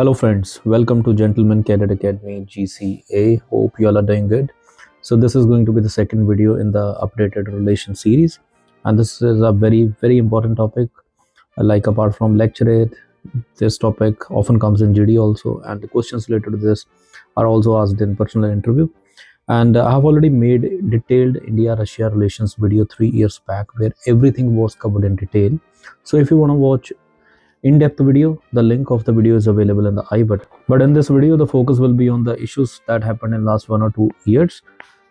Hello friends, welcome to Gentleman Cadet Academy GCA. Hope you all are doing good. So this is going to be the second video in the updated relation series, and this is a very important topic. Like apart from lecture 8, this topic often comes in GD also, and the questions related to this are also asked in personal interview. And I have already made detailed India-Russia relations video 3 years back where everything was covered in detail. So if you want to watch in-depth video, the link of the video is available in the I button. But in this video, the focus will be on the issues that happened in last 1 or 2 years.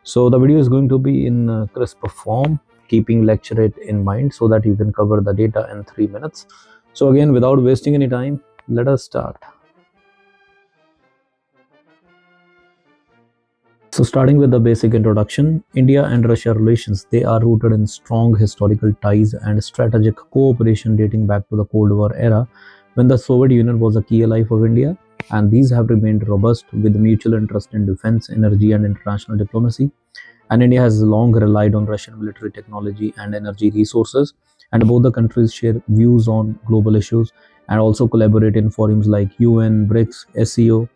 So the video is going to be in crisp form, keeping lecture it in mind so that you can cover the data in 3 minutes. So again, without wasting any time, let us start. So starting with the basic introduction, India and Russia relations, they are rooted in strong historical ties and strategic cooperation dating back to the Cold War era when the Soviet Union was a key ally for India, and these have remained robust with mutual interest in defense, energy and international diplomacy. And India has long relied on Russian military technology and energy resources, and both the countries share views on global issues and also collaborate in forums like UN, BRICS, SCO.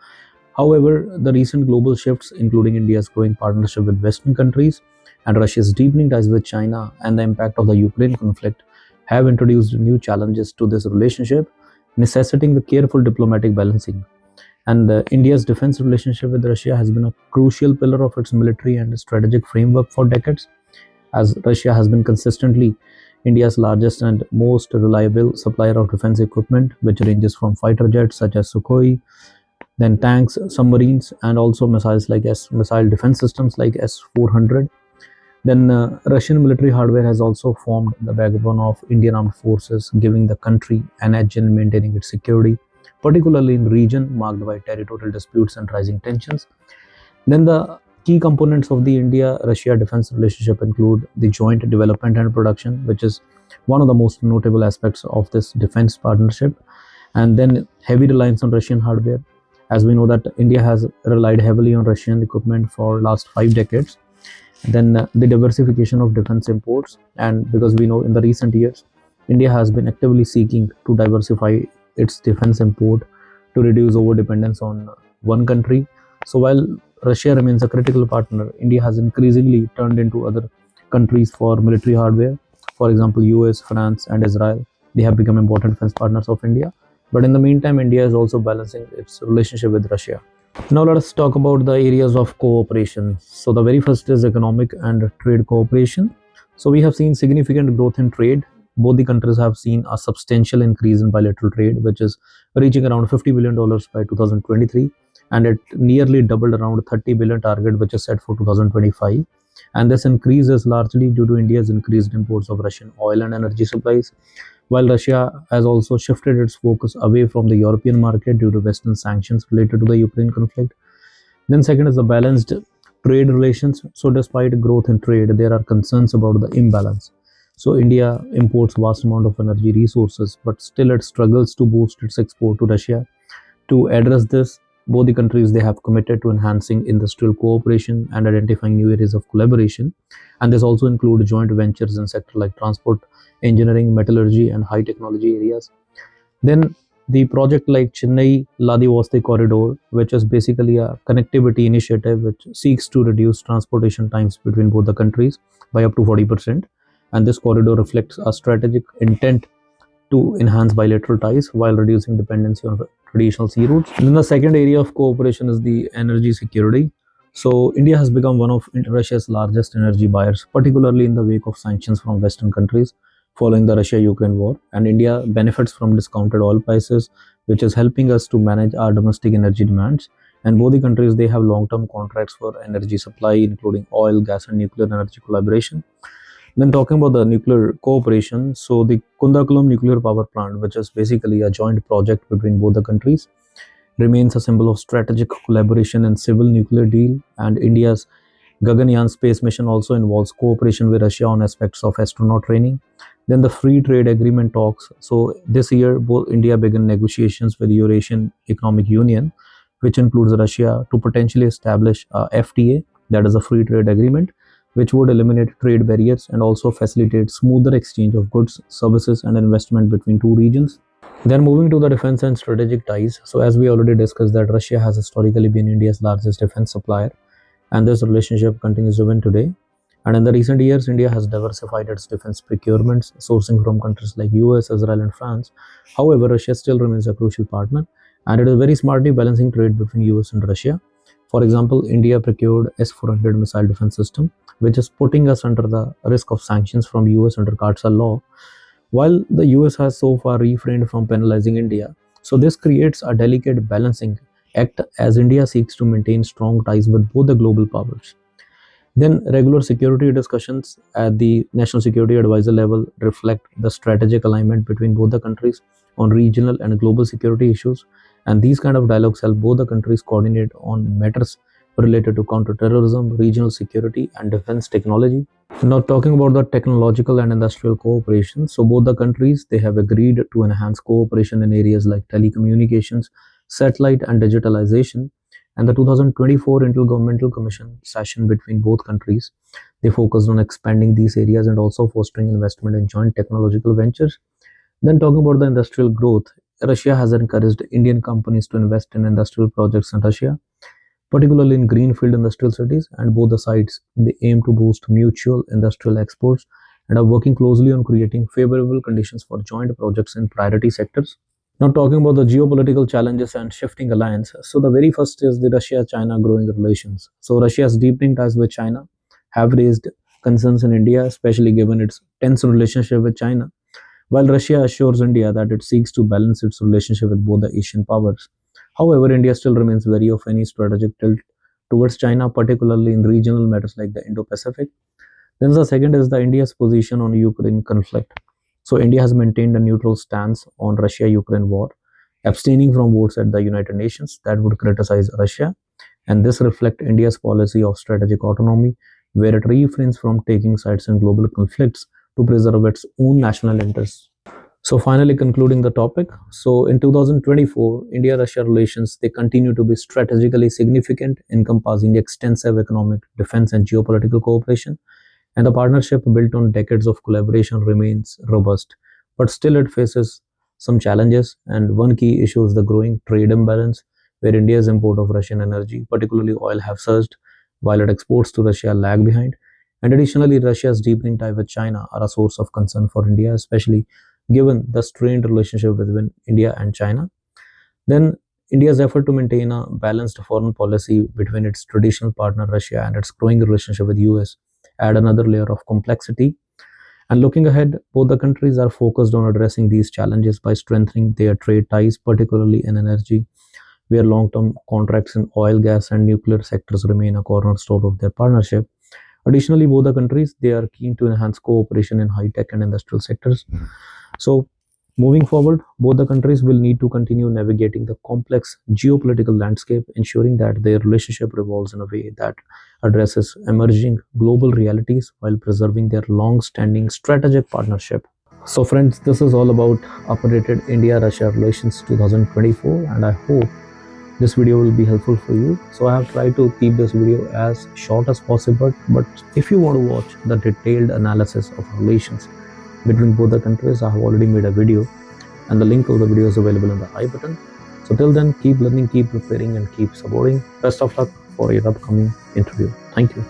However, the recent global shifts, including India's growing partnership with Western countries and Russia's deepening ties with China and the impact of the Ukraine conflict, have introduced new challenges to this relationship, necessitating the careful diplomatic balancing. And India's defense relationship with Russia has been a crucial pillar of its military and strategic framework for decades, as Russia has been consistently India's largest and most reliable supplier of defense equipment, which ranges from fighter jets such as Sukhoi, then tanks, submarines, and also missiles like missile defense systems like S-400. Then Russian military hardware has also formed the backbone of Indian armed forces, giving the country an edge in maintaining its security, particularly in region marked by territorial disputes and rising tensions. Then the key components of the India-Russia defense relationship include the joint development and production, which is one of the most notable aspects of this defense partnership, and then heavy reliance on Russian hardware, as we know that India has relied heavily on Russian equipment for last 5 decades. Then the diversification of defense imports, and because we know in the recent years India has been actively seeking to diversify its defense import to reduce over dependence on one country. So while Russia remains a critical partner, India has increasingly turned into other countries for military hardware. For example, US, France and Israel, they have become important defense partners of India. But in the meantime, India is also balancing its relationship with Russia. Now let us talk about the areas of cooperation. So the very first is economic and trade cooperation. So we have seen significant growth in trade. Both the countries have seen a substantial increase in bilateral trade, which is reaching around $50 billion by 2023, and it nearly doubled around $30 billion target, which is set for 2025. And this increase is largely due to India's increased imports of Russian oil and energy supplies, while Russia has also shifted its focus away from the European market due to Western sanctions related to the Ukraine conflict. Then second is the balanced trade relations. So despite growth in trade, there are concerns about the imbalance. So India imports vast amount of energy resources, but still it struggles to boost its export to Russia. To address this, both the countries, they have committed to enhancing industrial cooperation and identifying new areas of collaboration, and this also include joint ventures in sectors like transport, engineering, metallurgy and high technology areas. Then the project like Chennai Vladivostok corridor, which is basically a connectivity initiative which seeks to reduce transportation times between both the countries by up to 40%, and this corridor reflects a strategic intent to enhance bilateral ties while reducing dependency on traditional sea routes. And then the second area of cooperation is the energy security. So India has become one of Russia's largest energy buyers, particularly in the wake of sanctions from Western countries following the Russia-Ukraine war. And India benefits from discounted oil prices, which is helping us to manage our domestic energy demands. And both the countries, they have long-term contracts for energy supply, including oil, gas and nuclear energy collaboration. Then talking about the nuclear cooperation, so the Kundakulam nuclear power plant, which is basically a joint project between both the countries, remains a symbol of strategic collaboration and civil nuclear deal. And India's Gaganyaan space mission also involves cooperation with Russia on aspects of astronaut training. Then the free trade agreement talks. So this year, both India began negotiations with Eurasian Economic Union, which includes Russia, to potentially establish a FTA, that is a free trade agreement, which would eliminate trade barriers and also facilitate smoother exchange of goods, services and investment between two regions. Then moving to the defense and strategic ties. So as we already discussed that Russia has historically been India's largest defense supplier, and this relationship continues even today. And in the recent years, India has diversified its defense procurements, sourcing from countries like US, Israel, and France. However, Russia still remains a crucial partner, and it is very smartly balancing trade between US and Russia. For example, India procured S-400 missile defense system, which is putting us under the risk of sanctions from US under Cartel law, while the US has so far refrained from penalizing India. So this creates a delicate balancing act as India seeks to maintain strong ties with both the global powers. Then regular security discussions at the National Security Advisor level reflect the strategic alignment between both the countries on regional and global security issues. And these kind of dialogues help both the countries coordinate on matters related to counterterrorism, regional security, and defense technology. Now talking about the technological and industrial cooperation, so both the countries they have agreed to enhance cooperation in areas like telecommunications, satellite, and digitalization. And the 2024 Intergovernmental Commission session between both countries, they focused on expanding these areas and also fostering investment in joint technological ventures. Then talking about the industrial growth, Russia has encouraged Indian companies to invest in industrial projects in Russia, particularly in greenfield industrial cities, and both the sides they aim to boost mutual industrial exports and are working closely on creating favorable conditions for joint projects in priority sectors. Now talking about the geopolitical challenges and shifting alliance. So the very first is the Russia-China growing relations. So Russia's deepening ties with China have raised concerns in India, especially given its tense relationship with China, while Russia assures India that it seeks to balance its relationship with both the Asian powers. However, India still remains wary of any strategic tilt towards China, particularly in regional matters like the Indo-Pacific. Then the second is the India's position on Ukraine conflict. So India has maintained a neutral stance on Russia-Ukraine war, abstaining from votes at the United Nations that would criticize Russia. And this reflects India's policy of strategic autonomy, where it refrains from taking sides in global conflicts to preserve its own national interests. So finally concluding the topic, so in 2024, India-Russia relations, they continue to be strategically significant, encompassing extensive economic, defense and geopolitical cooperation. And the partnership built on decades of collaboration remains robust, but still it faces some challenges. And one key issue is the growing trade imbalance, where India's import of Russian energy, particularly oil, have surged, while its exports to Russia lag behind. And additionally, Russia's deepening tie with China are a source of concern for India, especially given the strained relationship between India and China. Then India's effort to maintain a balanced foreign policy between its traditional partner Russia and its growing relationship with US add another layer of complexity. And looking ahead, both the countries are focused on addressing these challenges by strengthening their trade ties, particularly in energy, where long-term contracts in oil, gas, and nuclear sectors remain a cornerstone of their partnership. Additionally, both the countries they are keen to enhance cooperation in high-tech and industrial sectors. So, moving forward, both the countries will need to continue navigating the complex geopolitical landscape, ensuring that their relationship revolves in a way that addresses emerging global realities while preserving their long-standing strategic partnership. So friends, this is all about updated India-Russia relations 2024, and I hope this video will be helpful for you. So I have tried to keep this video as short as possible, but if you want to watch the detailed analysis of relations between both the countries, I have already made a video, and the link of the video is available in the I button. So till then, keep learning, keep preparing, and keep supporting. Best of luck for your upcoming interview. Thank you.